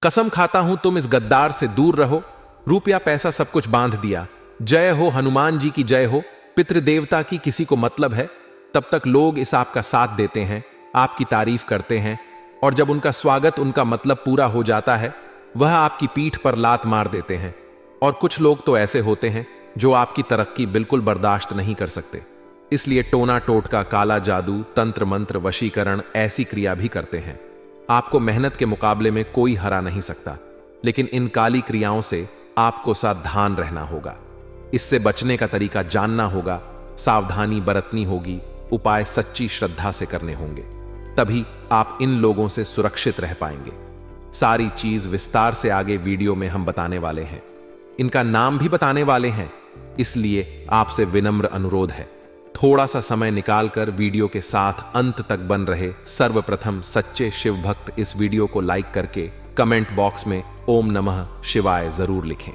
कसम खाता हूं तुम इस गद्दार से दूर रहो। रुपया पैसा सब कुछ बांध दिया। जय हो हनुमान जी की जय हो। पितृदेवता की किसी को मतलब है? तब तक लोग इस आपका साथ देते हैं, आपकी तारीफ करते हैं, और जब उनका स्वागत, उनका मतलब पूरा हो जाता है, वह आपकी पीठ पर लात मार देते हैं। और कुछ लोग तो ऐसे होते हैं जो आपकी तरक्की बिल्कुल बर्दाश्त नहीं कर सकते, इसलिए टोना टोटका, काला जादू, तंत्र मंत्र, वशीकरण ऐसी क्रिया भी करते हैं। आपको मेहनत के मुकाबले में कोई हरा नहीं सकता, लेकिन इन काली क्रियाओं से आपको सावधान रहना होगा। इससे बचने का तरीका जानना होगा, सावधानी बरतनी होगी, उपाय सच्ची श्रद्धा से करने होंगे, तभी आप इन लोगों से सुरक्षित रह पाएंगे। सारी चीज विस्तार से आगे वीडियो में हम बताने वाले हैं, इनका नाम भी बताने वाले हैं, इसलिए आपसे विनम्र अनुरोध है, थोड़ा सा समय निकालकर वीडियो के साथ अंत तक बन रहे। सर्वप्रथम सच्चे शिव भक्त इस वीडियो को लाइक करके कमेंट बॉक्स में ओम नमः शिवाय जरूर लिखें।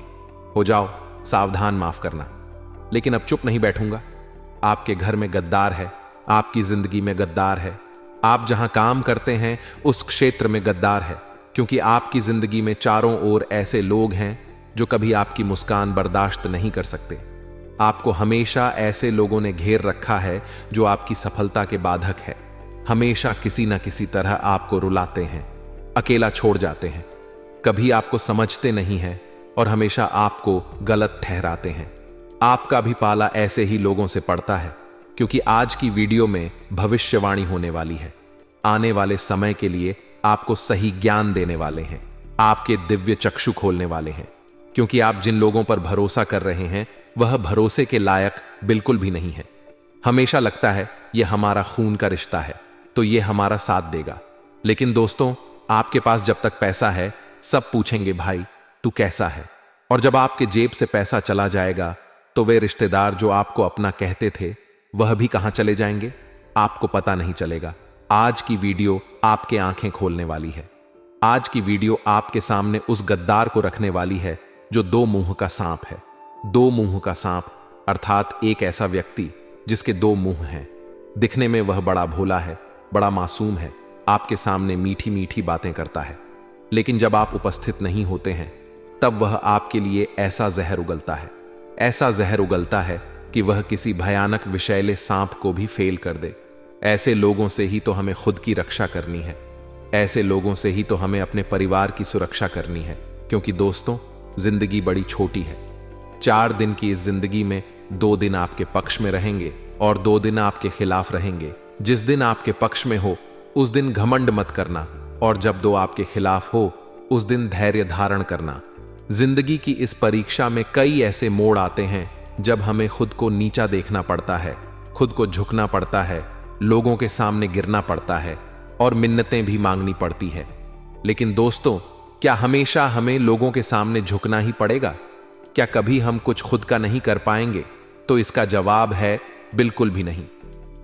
हो जाओ सावधान, माफ करना। लेकिन अब चुप नहीं बैठूंगा। आपके घर में गद्दार है, आपकी जिंदगी में गद्दार है, आप जहां काम करते हैं उस क्षेत्र में गद्दार है, क्योंकि आपकी जिंदगी में चारों ओर ऐसे लोग हैं जो कभी आपकी मुस्कान बर्दाश्त नहीं कर सकते। आपको हमेशा ऐसे लोगों ने घेर रखा है जो आपकी सफलता के बाधक है। हमेशा किसी न किसी तरह आपको रुलाते हैं, अकेला छोड़ जाते हैं, कभी आपको समझते नहीं हैं और हमेशा आपको गलत ठहराते हैं। आपका भी पाला ऐसे ही लोगों से पड़ता है, क्योंकि आज की वीडियो में भविष्यवाणी होने वाली है। आने वाले समय के लिए आपको सही ज्ञान देने वाले हैं, आपके दिव्य चक्षु खोलने वाले हैं, क्योंकि आप जिन लोगों पर भरोसा कर रहे हैं वह भरोसे के लायक बिल्कुल भी नहीं है। हमेशा लगता है यह हमारा खून का रिश्ता है तो यह हमारा साथ देगा, लेकिन दोस्तों आपके पास जब तक पैसा है सब पूछेंगे भाई तू कैसा है, और जब आपके जेब से पैसा चला जाएगा तो वे रिश्तेदार जो आपको अपना कहते थे वह भी कहां चले जाएंगे, आपको पता नहीं चलेगा। आज की वीडियो आपके आंखें खोलने वाली है। आज की वीडियो आपके सामने उस गद्दार को रखने वाली है जो दो मुंह का सांप है। दो मुंह का सांप अर्थात एक ऐसा व्यक्ति जिसके दो मुंह हैं। दिखने में वह बड़ा भोला है, बड़ा मासूम है, आपके सामने मीठी मीठी बातें करता है, लेकिन जब आप उपस्थित नहीं होते हैं तब वह आपके लिए ऐसा जहर उगलता है, ऐसा जहर उगलता है कि वह किसी भयानक विषैले सांप को भी फेल कर दे। ऐसे लोगों से ही तो हमें खुद की रक्षा करनी है, ऐसे लोगों से ही तो हमें अपने परिवार की सुरक्षा करनी है, क्योंकि दोस्तों जिंदगी बड़ी छोटी है। 4 दिन की इस जिंदगी में 2 दिन आपके पक्ष में रहेंगे और 2 दिन आपके खिलाफ रहेंगे। जिस दिन आपके पक्ष में हो उस दिन घमंड मत करना, और जब 2 आपके खिलाफ हो उस दिन धैर्य धारण करना। जिंदगी की इस परीक्षा में कई ऐसे मोड़ आते हैं जब हमें खुद को नीचा देखना पड़ता है, खुद को झुकना पड़ता है, लोगों के सामने गिरना पड़ता है और मिन्नतें भी मांगनी पड़ती है। लेकिन दोस्तों क्या हमेशा हमें लोगों के सामने झुकना ही पड़ेगा? क्या कभी हम कुछ खुद का नहीं कर पाएंगे? तो इसका जवाब है बिल्कुल भी नहीं।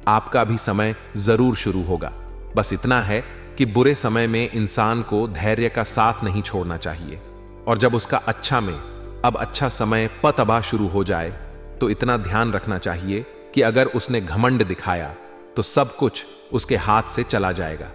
आपका भी समय जरूर शुरू होगा। बस इतना है कि बुरे समय में इंसान को धैर्य का साथ नहीं छोड़ना चाहिए, और जब उसका अब अच्छा समय पतबा शुरू हो जाए तो इतना ध्यान रखना चाहिए कि अगर उसने घमंड दिखाया तो सब कुछ उसके हाथ से चला जाएगा।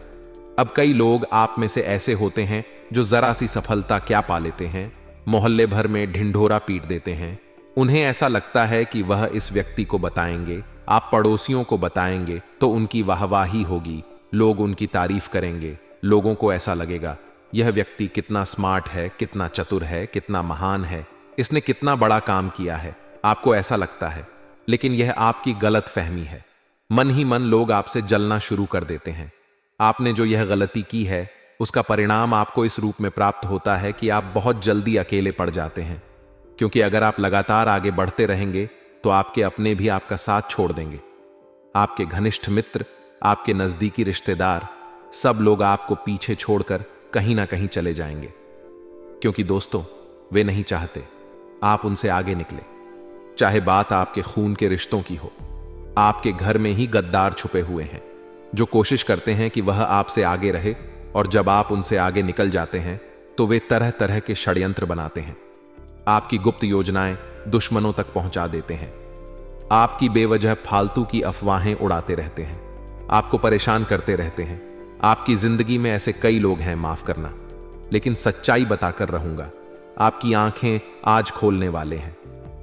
अब कई लोग आप में से ऐसे होते हैं जो जरा सी सफलता क्या पा लेते हैं, मोहल्ले भर में ढिंढोरा पीट देते हैं। उन्हें ऐसा लगता है कि वह इस व्यक्ति को बताएंगे, आप पड़ोसियों को बताएंगे तो उनकी वाहवाही होगी, लोग उनकी तारीफ करेंगे, लोगों को ऐसा लगेगा यह व्यक्ति कितना स्मार्ट है, कितना चतुर है, कितना महान है, इसने कितना बड़ा काम किया है, आपको ऐसा लगता है। लेकिन यह आपकी गलत फहमी है। मन ही मन लोग आपसे जलना शुरू कर देते हैं। आपने जो यह गलती की है उसका परिणाम आपको इस रूप में प्राप्त होता है कि आप बहुत जल्दी अकेले पड़ जाते हैं, क्योंकि अगर आप लगातार आगे बढ़ते रहेंगे तो आपके अपने भी आपका साथ छोड़ देंगे। आपके घनिष्ठ मित्र, आपके नजदीकी रिश्तेदार, सब लोग आपको पीछे छोड़कर कहीं ना कहीं चले जाएंगे, क्योंकि दोस्तों वे नहीं चाहते आप उनसे आगे निकले। चाहे बात आपके खून के रिश्तों की हो, आपके घर में ही गद्दार छुपे हुए हैं जो कोशिश करते हैं कि वह आपसे आगे रहे, और जब आप उनसे आगे निकल जाते हैं तो वे तरह तरह के षड्यंत्र बनाते हैं, आपकी गुप्त योजनाएं दुश्मनों तक पहुंचा देते हैं, आपकी बेवजह फालतू की अफवाहें उड़ाते रहते हैं, आपको परेशान करते रहते हैं। आपकी जिंदगी में ऐसे कई लोग हैं, माफ करना, लेकिन सच्चाई बताकर रहूंगा। आपकी आंखें आज खोलने वाले हैं।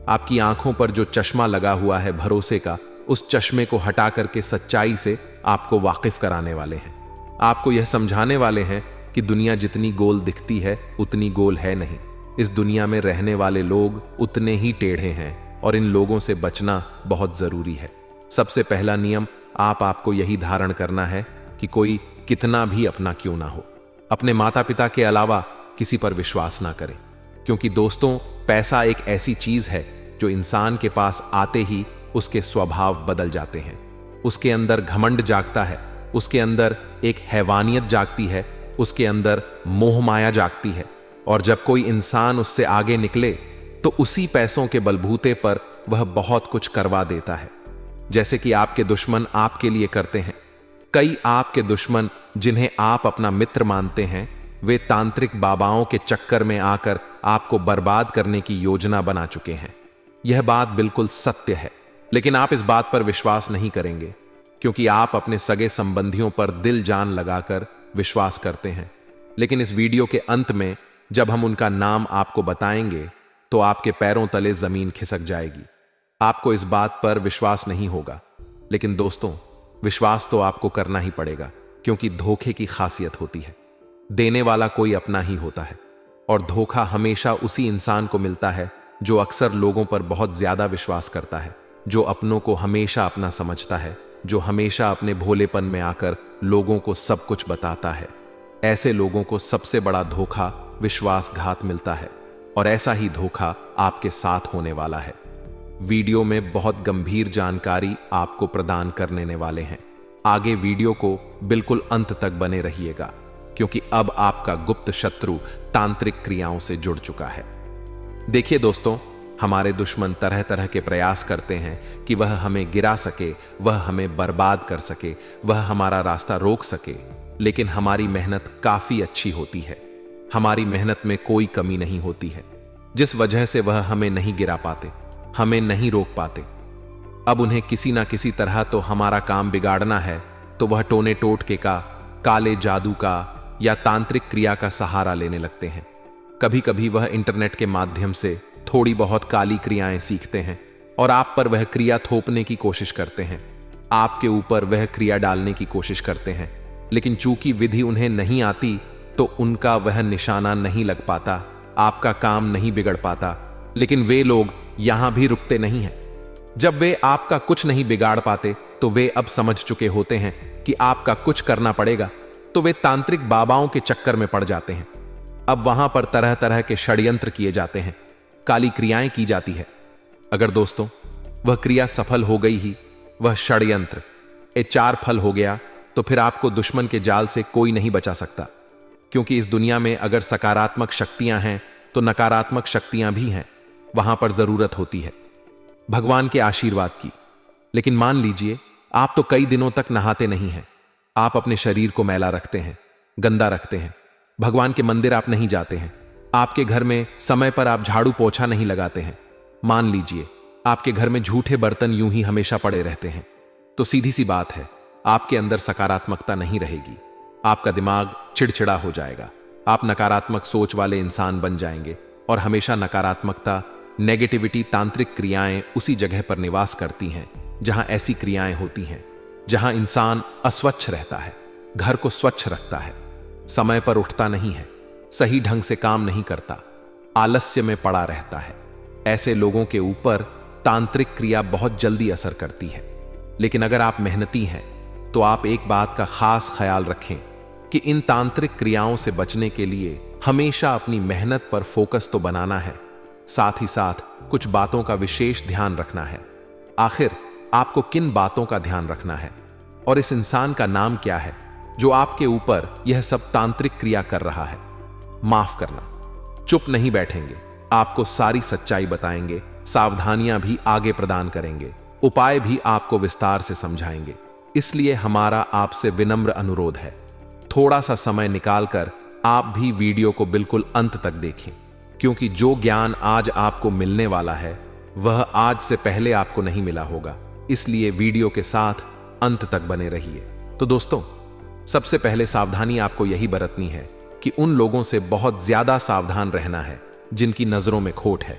आपकी आंखों पर जो चश्मा लगा हुआ है भरोसे का, उस चश्मे को हटा करके सच्चाई से आपको वाकिफ कराने वाले हैं। आपको यह समझाने वाले हैं कि दुनिया जितनी गोल दिखती है उतनी गोल है नहीं। इस दुनिया में रहने वाले लोग उतने ही टेढ़े हैं और इन लोगों से बचना बहुत जरूरी है। सबसे पहला नियम आपको यही धारण करना है कि कोई कितना भी अपना क्यों ना हो, अपने माता पिता के अलावा किसी पर विश्वास ना करें। क्योंकि दोस्तों, पैसा एक ऐसी चीज है जो इंसान के पास आते ही उसके स्वभाव बदल जाते हैं। उसके अंदर घमंड जागता है, उसके अंदर एक हैवानियत जागती है, उसके अंदर मोह माया जागती है। और जब कोई इंसान उससे आगे निकले तो उसी पैसों के बलबूते पर वह बहुत कुछ करवा देता है। जैसे कि आपके दुश्मन आपके लिए करते हैं। कई आपके दुश्मन जिन्हें आप अपना मित्र मानते हैं, वे तांत्रिक बाबाओं के चक्कर में आकर आपको बर्बाद करने की योजना बना चुके हैं। यह बात बिल्कुल सत्य है, लेकिन आप इस बात पर विश्वास नहीं करेंगे क्योंकि आप अपने सगे संबंधियों पर दिल जान लगाकर विश्वास करते हैं। लेकिन इस वीडियो के अंत में जब हम उनका नाम आपको बताएंगे तो आपके पैरों तले जमीन खिसक जाएगी। आपको इस बात पर विश्वास नहीं होगा, लेकिन दोस्तों, विश्वास तो आपको करना ही पड़ेगा क्योंकि धोखे की खासियत होती है। देने वाला कोई अपना ही होता है और धोखा हमेशा उसी इंसान को मिलता है जो अक्सर लोगों पर बहुत ज्यादा विश्वास करता है, जो अपनों को हमेशा अपना समझता है, जो हमेशा अपने भोलेपन में आकर लोगों को सब कुछ बताता है। ऐसे लोगों को सबसे बड़ा धोखा विश्वासघात मिलता है और ऐसा ही धोखा आपके साथ होने वाला है। वीडियो में बहुत गंभीर जानकारी आपको प्रदान करने वाले हैं। आगे वीडियो को बिल्कुल अंत तक बने रहिएगा क्योंकि अब आपका गुप्त शत्रु तांत्रिक क्रियाओं से जुड़ चुका है। देखिए दोस्तों, हमारे दुश्मन तरह तरह के प्रयास करते हैं कि वह हमें गिरा सके, वह हमें बर्बाद कर सके, वह हमारा रास्ता रोक सके। लेकिन हमारी मेहनत काफी अच्छी होती है, हमारी मेहनत में कोई कमी नहीं होती है, जिस वजह से वह हमें नहीं गिरा पाते, हमें नहीं रोक पाते। अब उन्हें किसी ना किसी तरह तो हमारा काम बिगाड़ना है, तो वह टोने टोटके का, काले जादू का या तांत्रिक क्रिया का सहारा लेने लगते हैं। कभी कभी वह इंटरनेट के माध्यम से थोड़ी बहुत काली क्रियाएं सीखते हैं और आप पर वह क्रिया थोपने की कोशिश करते हैं, आपके ऊपर वह क्रिया डालने की कोशिश करते हैं। लेकिन चूंकि विधि उन्हें नहीं आती तो उनका वह निशाना नहीं लग पाता, आपका काम नहीं बिगड़ पाता। लेकिन वे लोग यहां भी रुकते नहीं हैं। जब वे आपका कुछ नहीं बिगाड़ पाते तो वे अब समझ चुके होते हैं कि आपका कुछ करना पड़ेगा, तो वे तांत्रिक बाबाओं के चक्कर में पड़ जाते हैं। अब वहां पर तरह तरह के षड्यंत्र किए जाते हैं, काली क्रियाएं की जाती है। अगर दोस्तों वह क्रिया सफल हो गई ही, वह षड्यंत्र चार फल हो गया, तो फिर आपको दुश्मन के जाल से कोई नहीं बचा सकता। क्योंकि इस दुनिया में अगर सकारात्मक शक्तियां हैं तो नकारात्मक शक्तियां भी हैं। वहां पर जरूरत होती है भगवान के आशीर्वाद की। लेकिन मान लीजिए आप तो कई दिनों तक नहाते नहीं हैं, आप अपने शरीर को मैला रखते हैं, गंदा रखते हैं, भगवान के मंदिर आप नहीं जाते हैं, आपके घर में समय पर आप झाड़ू पोछा नहीं लगाते हैं, मान लीजिए आपके घर में झूठे बर्तन यूं ही हमेशा पड़े रहते हैं, तो सीधी सी बात है, आपके अंदर सकारात्मकता नहीं रहेगी। आपका दिमाग चिड़चिड़ा हो जाएगा, आप नकारात्मक सोच वाले इंसान बन जाएंगे और हमेशा नकारात्मकता, नेगेटिविटी, तांत्रिक क्रियाएं उसी जगह पर निवास करती हैं जहां ऐसी क्रियाएं होती हैं, जहां इंसान अस्वच्छ रहता है, घर को स्वच्छ रखता है, समय पर उठता नहीं है, सही ढंग से काम नहीं करता, आलस्य में पड़ा रहता है। ऐसे लोगों के ऊपर तांत्रिक क्रिया बहुत जल्दी असर करती है। लेकिन अगर आप मेहनती हैं तो आप एक बात का खास ख्याल रखें कि इन तांत्रिक क्रियाओं से बचने के लिए हमेशा अपनी मेहनत पर फोकस तो बनाना है, साथ ही साथ कुछ बातों का विशेष ध्यान रखना है। आखिर आपको किन बातों का ध्यान रखना है और इस इंसान का नाम क्या है जो आपके ऊपर यह सब तांत्रिक क्रिया कर रहा है? माफ करना, चुप नहीं बैठेंगे, आपको सारी सच्चाई बताएंगे, सावधानियां भी आगे प्रदान करेंगे, उपाय भी आपको विस्तार से समझाएंगे। इसलिए हमारा आपसे विनम्र अनुरोध है, थोड़ा सा समय निकालकर आप भी वीडियो को बिल्कुल अंत तक देखें, क्योंकि जो ज्ञान आज आपको मिलने वाला है वह आज से पहले आपको नहीं मिला होगा। इसलिए वीडियो के साथ अंत तक बने रहिए। तो दोस्तों, सबसे पहले सावधानी आपको यही बरतनी है कि उन लोगों से बहुत ज्यादा सावधान रहना है जिनकी नजरों में खोट है,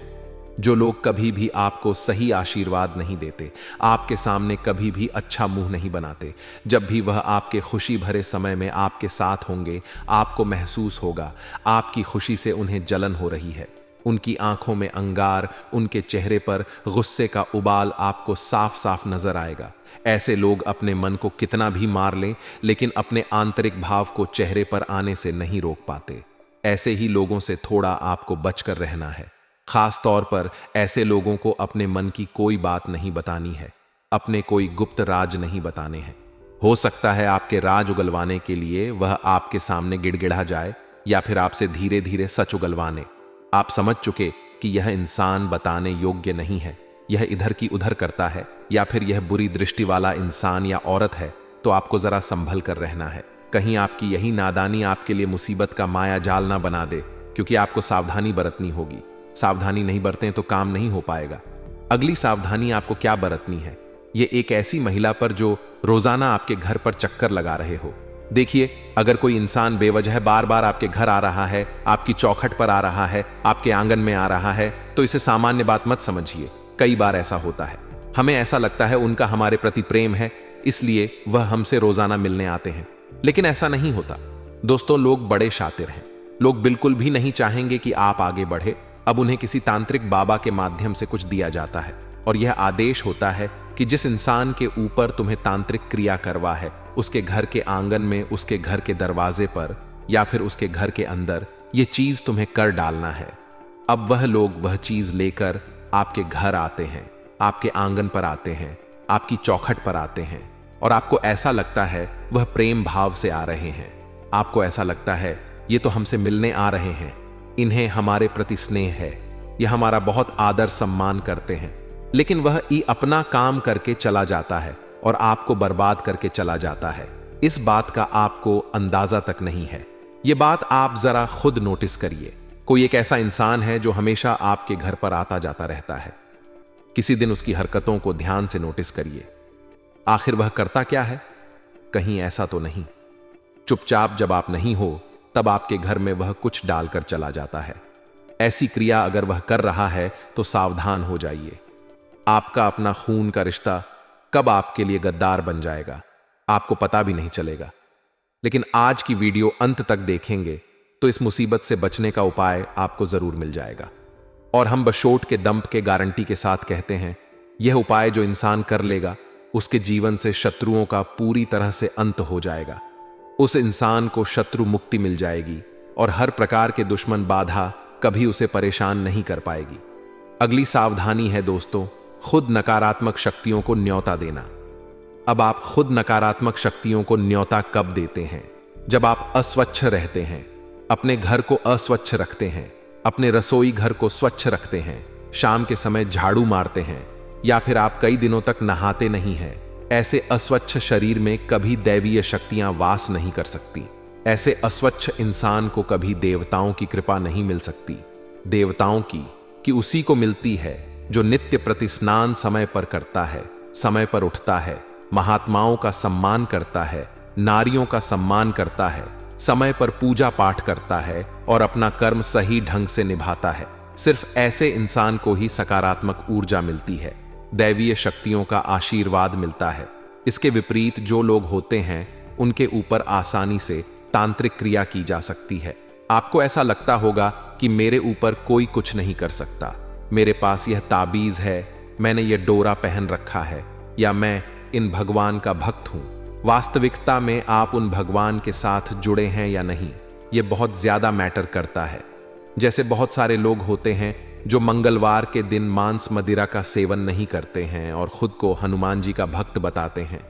जो लोग कभी भी आपको सही आशीर्वाद नहीं देते, आपके सामने कभी भी अच्छा मुंह नहीं बनाते। जब भी वह आपके खुशी भरे समय में आपके साथ होंगे, आपको महसूस होगा आपकी खुशी से उन्हें जलन हो रही है। उनकी आंखों में अंगार, उनके चेहरे पर गुस्से का उबाल आपको साफ साफ नजर आएगा। ऐसे लोग अपने मन को कितना भी मार लें, लेकिन अपने आंतरिक भाव को चेहरे पर आने से नहीं रोक पाते। ऐसे ही लोगों से थोड़ा आपको बचकर रहना है। खास तौर पर ऐसे लोगों को अपने मन की कोई बात नहीं बतानी है, अपने कोई गुप्त राज नहीं बताने हैं। हो सकता है आपके राज उगलवाने के लिए वह आपके सामने गिड़गिड़ा जाए, या फिर आपसे धीरे धीरे सच उगलवाने। आप समझ चुके कि यह इंसान बताने योग्य नहीं है, यह इधर की उधर करता है, या फिर यह बुरी दृष्टि वाला इंसान या औरत है, तो आपको जरा संभल कर रहना है। कहीं आपकी यही नादानी आपके लिए मुसीबत का माया जाल ना बना दे, क्योंकि आपको सावधानी बरतनी होगी। सावधानी नहीं बरतें तो काम नहीं हो पाएगा। अगली सावधानी आपको क्या बरतनी है? ये एक ऐसी महिला पर जो रोजाना आपके घर पर चक्कर लगा रहे हो। देखिए, अगर कोई इंसान बेवजह बार बार आपके घर आ रहा है, आपकी चौखट पर आ रहा है, आपके आंगन में आ रहा है, तो इसे सामान्य बात मत समझिए। कई बार ऐसा होता है, हमें ऐसा लगता है उनका हमारे प्रति प्रेम है, इसलिए वह हमसे रोजाना मिलने आते हैं, लेकिन ऐसा नहीं होता। दोस्तों, लोग बड़े शातिर हैं। लोग बिल्कुल भी नहीं चाहेंगे कि आप आगे बढ़े। अब उन्हें किसी तांत्रिक बाबा के माध्यम से कुछ दिया जाता है, और यह आदेश होता है कि जिस इंसान के ऊपर तुम्हें तांत्रिक क्रिया करवा है, उसके घर के आंगन में, उसके घर के दरवाजे पर, या फिर उसके घर के अंदर यह चीज तुम्हें कर डालना है। अब वह लोग वह चीज लेकर आपके घर आते हैं, आपके आंगन पर आते हैं, आपकी चौखट पर आते हैं, और आपको ऐसा लगता है वह प्रेम भाव से आ रहे हैं। आपको ऐसा लगता है ये तो हमसे मिलने आ रहे हैं, इन्हें हमारे प्रति स्नेह है, यह हमारा बहुत आदर सम्मान करते हैं। लेकिन वह अपना काम करके चला जाता है और आपको बर्बाद करके चला जाता है। इस बात का आपको अंदाजा तक नहीं है। यह बात आप जरा खुद नोटिस करिए। कोई एक ऐसा इंसान है जो हमेशा आपके घर पर आता जाता रहता है। किसी दिन उसकी हरकतों को ध्यान से नोटिस करिए। आखिर वह करता क्या है? कहीं ऐसा तो नहीं चुपचाप जब आप नहीं हो तब आपके घर में वह कुछ डालकर चला जाता है। ऐसी क्रिया अगर वह कर रहा है तो सावधान हो जाइए। आपका अपना खून का रिश्ता कब आपके लिए गद्दार बन जाएगा, आपको पता भी नहीं चलेगा। लेकिन आज की वीडियो अंत तक देखेंगे तो इस मुसीबत से बचने का उपाय आपको जरूर मिल जाएगा। और हम बशोट के दम के गारंटी के साथ कहते हैं, यह उपाय जो इंसान कर लेगा, उसके जीवन से शत्रुओं का पूरी तरह से अंत हो जाएगा। उस इंसान को शत्रु मुक्ति मिल जाएगी और हर प्रकार के दुश्मन बाधा कभी उसे परेशान नहीं कर पाएगी। अगली सावधानी है दोस्तों, खुद नकारात्मक शक्तियों को न्योता देना। अब आप खुद नकारात्मक शक्तियों को न्योता कब देते हैं? जब आप अस्वच्छ रहते हैं, अपने घर को अस्वच्छ रखते हैं, अपने रसोई घर को स्वच्छ रखते हैं, शाम के समय झाड़ू मारते हैं, या फिर आप कई दिनों तक नहाते नहीं हैं। ऐसे अस्वच्छ शरीर में कभी दैवीय शक्तियां वास नहीं कर सकती। ऐसे अस्वच्छ इंसान को कभी देवताओं की कृपा नहीं मिल सकती। देवताओं की कि उसी को मिलती है जो नित्य प्रति स्नान समय पर करता है, समय पर उठता है, महात्माओं का सम्मान करता है, नारियों का सम्मान करता है, समय पर पूजा पाठ करता है और अपना कर्म सही ढंग से निभाता है। सिर्फ ऐसे इंसान को ही सकारात्मक ऊर्जा मिलती है, दैवीय शक्तियों का आशीर्वाद मिलता है। इसके विपरीत जो लोग होते हैं उनके ऊपर आसानी से तांत्रिक क्रिया की जा सकती है। आपको ऐसा लगता होगा कि मेरे ऊपर कोई कुछ नहीं कर सकता, मेरे पास यह ताबीज है, मैंने यह डोरा पहन रखा है, या मैं इन भगवान का भक्त हूं। वास्तविकता में आप उन भगवान के साथ जुड़े हैं या नहीं, यह बहुत ज्यादा मैटर करता है। जैसे बहुत सारे लोग होते हैं जो मंगलवार के दिन मांस मदिरा का सेवन नहीं करते हैं और खुद को हनुमान जी का भक्त बताते हैं।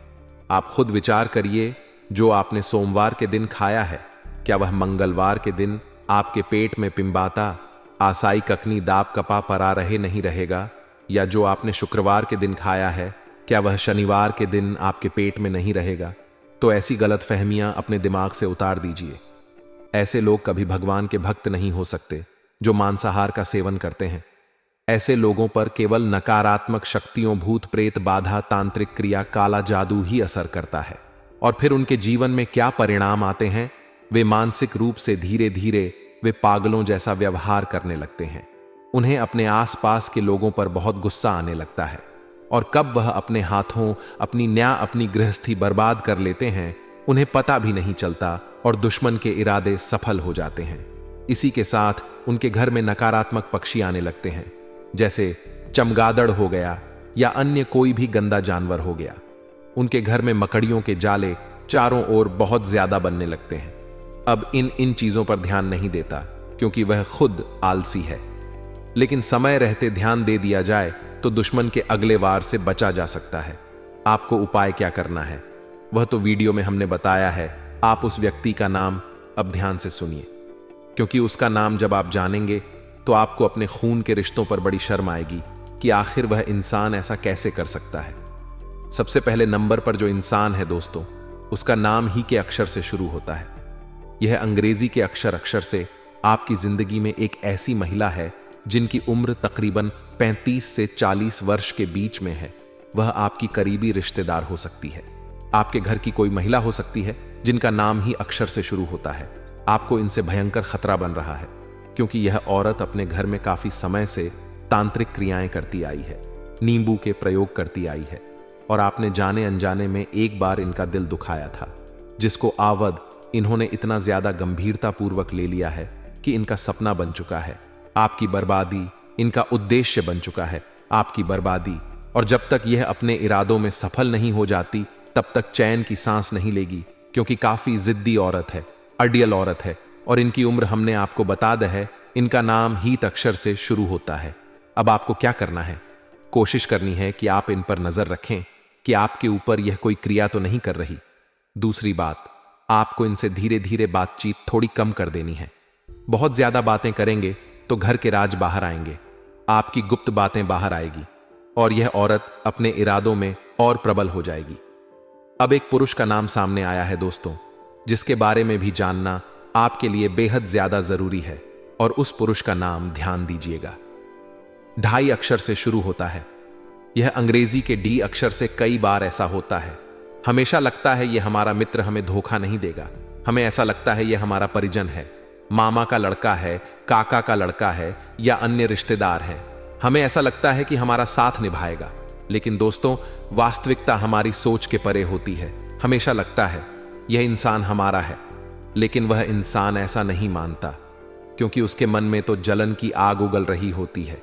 आप खुद विचार करिए, जो आपने सोमवार के दिन खाया है, क्या वह मंगलवार के दिन आपके पेट में पिंबाता, आसाई ककनी दाब कपा परा रहे नहीं रहेगा? या जो आपने शुक्रवार के दिन खाया है, क्या वह शनिवार के दिन आपके पेट में नहीं रहेगा? तो ऐसी गलतफहमियां अपने दिमाग से उतार दीजिए। ऐसे लोग कभी भगवान के भक्त नहीं हो सकते जो मांसाहार का सेवन करते हैं। ऐसे लोगों पर केवल नकारात्मक शक्तियों, भूत प्रेत बाधा, तांत्रिक क्रिया, काला जादू ही असर करता है। और फिर उनके जीवन में क्या परिणाम आते हैं वे मानसिक रूप से धीरे धीरे वे पागलों जैसा व्यवहार करने लगते हैं। उन्हें अपने आसपास के लोगों पर बहुत गुस्सा आने लगता है और कब वह अपने हाथों अपनी गृहस्थी बर्बाद कर लेते हैं उन्हें पता भी नहीं चलता और दुश्मन के इरादे सफल हो जाते हैं। इसी के साथ उनके घर में नकारात्मक पक्षी आने लगते हैं, जैसे चमगादड़ हो गया या अन्य कोई भी गंदा जानवर हो गया। उनके घर में मकड़ियों के जाले चारों ओर बहुत ज्यादा बनने लगते हैं। अब इन चीजों पर ध्यान नहीं देता क्योंकि वह खुद आलसी है, लेकिन समय रहते ध्यान दे दिया जाए तो दुश्मन के अगले वार से बचा जा सकता है। आपको उपाय क्या करना है वह तो वीडियो में हमने बताया है। आप उस व्यक्ति का नाम अब ध्यान से सुनिए, क्योंकि उसका नाम जब आप जानेंगे तो आपको अपने खून के रिश्तों पर बड़ी शर्म आएगी कि आखिर वह इंसान ऐसा कैसे कर सकता है। सबसे पहले नंबर पर जो इंसान है दोस्तों, उसका नाम ही के अक्षर से शुरू होता है। यह अंग्रेजी के अक्षर से आपकी जिंदगी में एक ऐसी महिला है जिनकी उम्र तकरीबन 35 से 40 वर्ष के बीच में है। वह आपकी करीबी रिश्तेदार हो सकती है, आपके घर की कोई महिला हो सकती है जिनका नाम ही अक्षर से शुरू होता है। आपको इनसे भयंकर खतरा बन रहा है क्योंकि यह औरत अपने घर में काफी समय से तांत्रिक क्रियाएं करती आई है, नींबू के प्रयोग करती आई है और आपने जाने अनजाने में एक बार इनका दिल दुखाया था, जिसको आवद इन्होंने इतना ज्यादा गंभीरता पूर्वक ले लिया है कि इनका सपना बन चुका है आपकी बर्बादी। इनका उद्देश्य बन चुका है आपकी बर्बादी, और जब तक यह अपने इरादों में सफल नहीं हो जाती तब तक चैन की सांस नहीं लेगी, क्योंकि काफी जिद्दी औरत है, अडियल औरत है और इनकी उम्र हमने आपको बता दी है। इनका नाम हीत अक्षर से शुरू होता है। अब आपको क्या करना है, कोशिश करनी है कि आप इन पर नजर रखें कि आपके ऊपर यह कोई क्रिया तो नहीं कर रही। दूसरी बात, आपको इनसे धीरे धीरे बातचीत थोड़ी कम कर देनी है। बहुत ज्यादा बातें करेंगे तो घर के राज बाहर आएंगे, आपकी गुप्त बातें बाहर आएगी और यह औरत अपने इरादों में और प्रबल हो जाएगी। अब एक पुरुष का नाम सामने आया है दोस्तों, जिसके बारे में भी जानना आपके लिए बेहद ज्यादा जरूरी है, और उस पुरुष का नाम ध्यान दीजिएगा। 2.5 अक्षर से शुरू होता है। यह अंग्रेजी के डी अक्षर से कई बार ऐसा होता है। हमेशा लगता है यह हमारा मित्र हमें धोखा नहीं देगा, हमें ऐसा लगता है यह हमारा परिजन है, मामा का लड़का है, काका का लड़का है या अन्य रिश्तेदार है। हमें ऐसा लगता है कि हमारा साथ निभाएगा, लेकिन दोस्तों वास्तविकता हमारी सोच के परे होती है। हमेशा लगता है यह इंसान हमारा है, लेकिन वह इंसान ऐसा नहीं मानता, क्योंकि उसके मन में तो जलन की आग उगल रही होती है।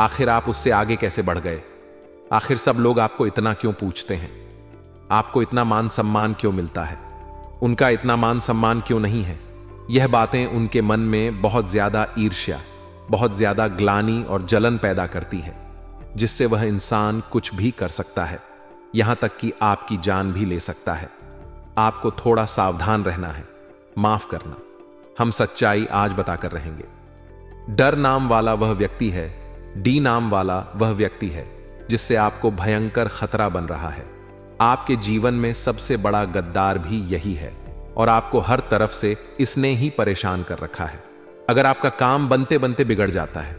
आखिर आप उससे आगे कैसे बढ़ गए? आखिर सब लोग आपको इतना क्यों पूछते हैं? आपको इतना मान सम्मान क्यों मिलता है? उनका इतना मान सम्मान क्यों नहीं है? यह बातें उनके मन में बहुत ज्यादा ईर्ष्या, बहुत ज्यादा ग्लानि और जलन पैदा करती है, जिससे वह इंसान कुछ भी कर सकता है, यहां तक कि आपकी जान भी ले सकता है। आपको थोड़ा सावधान रहना है, माफ करना। हम सच्चाई आज बताकर रहेंगे। डर नाम वाला वह व्यक्ति है, डी नाम वाला वह व्यक्ति है जिससे आपको भयंकर खतरा बन रहा है। आपके जीवन में सबसे बड़ा गद्दार भी यही है और आपको हर तरफ से इसने ही परेशान कर रखा है। अगर आपका काम बनते बनते बिगड़ जाता है,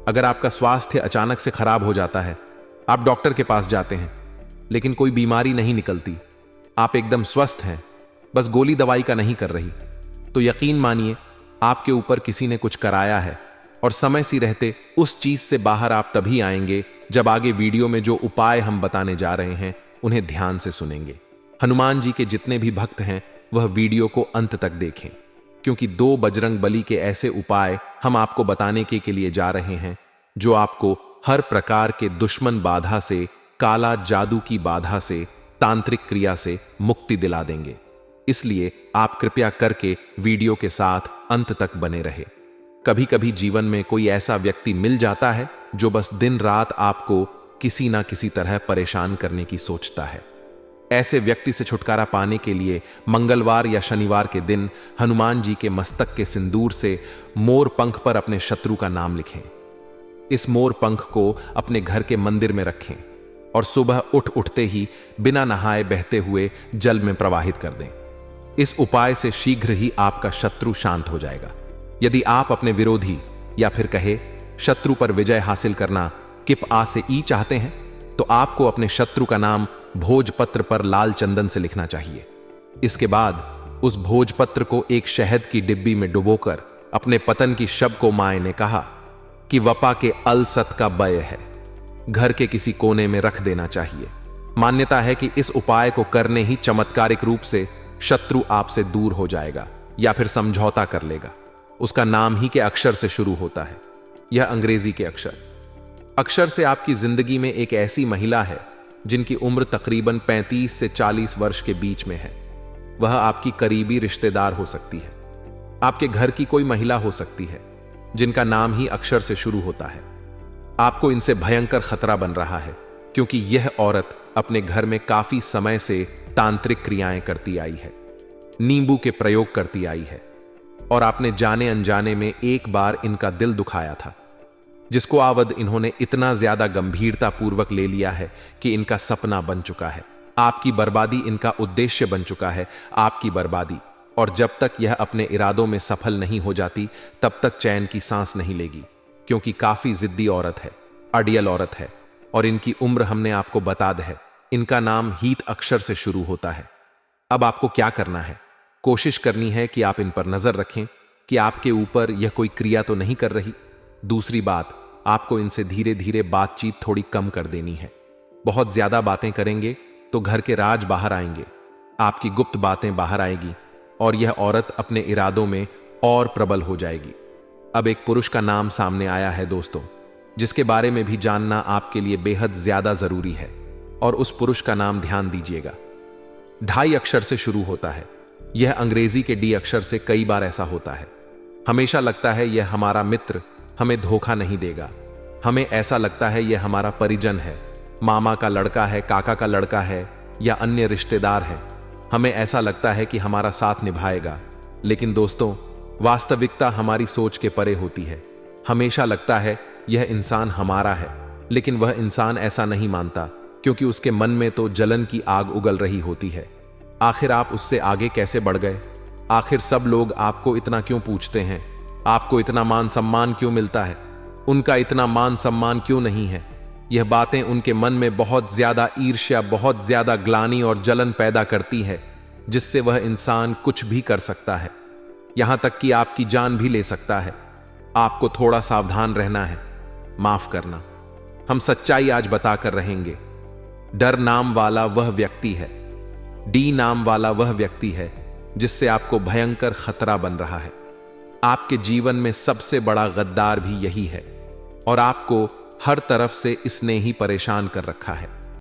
अगर आपका स्वास्थ्य अचानक से खराब हो जाता है, आप डॉक्टर के पास जाते हैं लेकिन कोई बीमारी नहीं निकलती, आप एकदम स्वस्थ हैं, बस गोली दवाई का नहीं कर रही, तो यकीन मानिए आपके ऊपर किसी ने कुछ कराया है और समय सी रहते उस चीज से बाहर आप तभी आएंगे जब आगे वीडियो में जो उपाय हम बताने जा रहे हैं उन्हें ध्यान से सुनेंगे। हनुमान जी के जितने भी भक्त हैं वह वीडियो को अंत तक देखें, क्योंकि 2 बजरंग बली के ऐसे उपाय हम आपको बताने के लिए जा रहे हैं जो आपको हर प्रकार के दुश्मन बाधा से, काला जादू की बाधा से, तांत्रिक क्रिया से मुक्ति दिला देंगे। इसलिए आप कृपया करके वीडियो के साथ अंत तक बने रहे। कभी कभी जीवन में कोई ऐसा व्यक्ति मिल जाता है जो बस दिन रात आपको किसी ना किसी तरह परेशान करने की सोचता है। ऐसे व्यक्ति से छुटकारा पाने के लिए मंगलवार या शनिवार के दिन हनुमान जी के मस्तक के सिंदूर से मोर पंख पर अपने शत्रु का नाम लिखें। इस मोर पंख को अपने घर के मंदिर में रखें और सुबह उठते ही बिना नहाए बहते हुए जल में प्रवाहित कर दें। इस उपाय से शीघ्र ही आपका शत्रु शांत हो जाएगा। यदि आप अपने विरोधी या फिर कहे शत्रु पर विजय हासिल करना किप आ से ई चाहते हैं, तो आपको अपने शत्रु का नाम भोजपत्र पर लाल चंदन से लिखना चाहिए। इसके बाद उस भोजपत्र को एक शहद की डिब्बी में डुबोकर अपने पतन की शब को माए ने कहा कि वपा के अलसत का बय है, घर के किसी कोने में रख देना चाहिए। मान्यता है कि इस उपाय को करने ही चमत्कारिक रूप से शत्रु आपसे दूर हो जाएगा या फिर समझौता कर लेगा। उसका नाम ही के अक्षर से शुरू होता है। यह अंग्रेजी के अक्षर से आपकी जिंदगी में एक ऐसी महिला है जिनकी उम्र तकरीबन 35 से 40 वर्ष के बीच में है। वह आपकी करीबी रिश्तेदार हो सकती है, आपके घर की कोई महिला हो सकती है जिनका नाम ही अक्षर से शुरू होता है। आपको इनसे भयंकर खतरा बन रहा है क्योंकि यह औरत अपने घर में काफी समय से तांत्रिक क्रियाएं करती आई है, नींबू के प्रयोग करती आई है और आपने जाने अनजाने में एक बार इनका दिल दुखाया था, जिसको आवद इन्होंने इतना ज्यादा गंभीरता पूर्वक ले लिया है कि इनका सपना बन चुका है। आपकी बर्बादी इनका उद्देश्य बन चुका है, आपकी बर्बादी। और जब तक यह अपने इरादों में सफल नहीं हो जाती तब तक चैन की सांस नहीं लेगी, क्योंकि काफी जिद्दी औरत है, अड़ियल औरत है और इनकी उम्र हमने आपको बता दी है। इनका नाम हीत अक्षर से शुरू होता है। अब आपको क्या करना है? कोशिश करनी है कि आप इन पर नजर रखें कि आपके ऊपर यह कोई क्रिया तो नहीं कर रही। दूसरी बात, आपको इनसे धीरे धीरे बातचीत थोड़ी कम कर देनी है। बहुत ज्यादा बातें करेंगे तो घर के राज बाहर आएंगे, आपकी गुप्त बातें बाहर आएगी और यह औरत अपने इरादों में और प्रबल हो जाएगी। अब एक पुरुष का नाम सामने आया है दोस्तों, जिसके बारे में भी जानना आपके लिए बेहद ज्यादा जरूरी है। और उस पुरुष का नाम ध्यान दीजिएगा, 2.5 अक्षर से शुरू होता है। यह अंग्रेजी के डी अक्षर से कई बार ऐसा होता है। हमेशा लगता है यह हमारा मित्र हमें धोखा नहीं देगा। हमें ऐसा लगता है यह हमारा परिजन है, मामा का लड़का है, काका का लड़का है या अन्य रिश्तेदार है। हमें ऐसा लगता है कि हमारा साथ निभाएगा। लेकिन दोस्तों, वास्तविकता हमारी सोच के परे होती है। हमेशा लगता है यह इंसान हमारा है, लेकिन वह इंसान ऐसा नहीं मानता, क्योंकि उसके मन में तो जलन की आग उगल रही होती है। आखिर आप उससे आगे कैसे बढ़ गए? आखिर सब लोग आपको इतना क्यों पूछते हैं? आपको इतना मान सम्मान क्यों मिलता है? उनका इतना मान सम्मान क्यों नहीं है? यह बातें उनके मन में बहुत ज्यादा ईर्ष्या, बहुत ज्यादा ग्लानि और जलन पैदा करती है, जिससे वह इंसान कुछ भी कर सकता है, यहां तक कि आपकी जान भी ले सकता है। आपको थोड़ा सावधान रहना है। माफ करना, हम सच्चाई आज बताकर रहेंगे। डर नाम वाला वह व्यक्ति है, डी नाम वाला वह व्यक्ति है जिससे आपको भयंकर खतरा बन रहा है। आपके जीवन में सबसे बड़ा गद्दार भी यही है और आपको हर तरफ से इसने ही परेशान कर रखा है।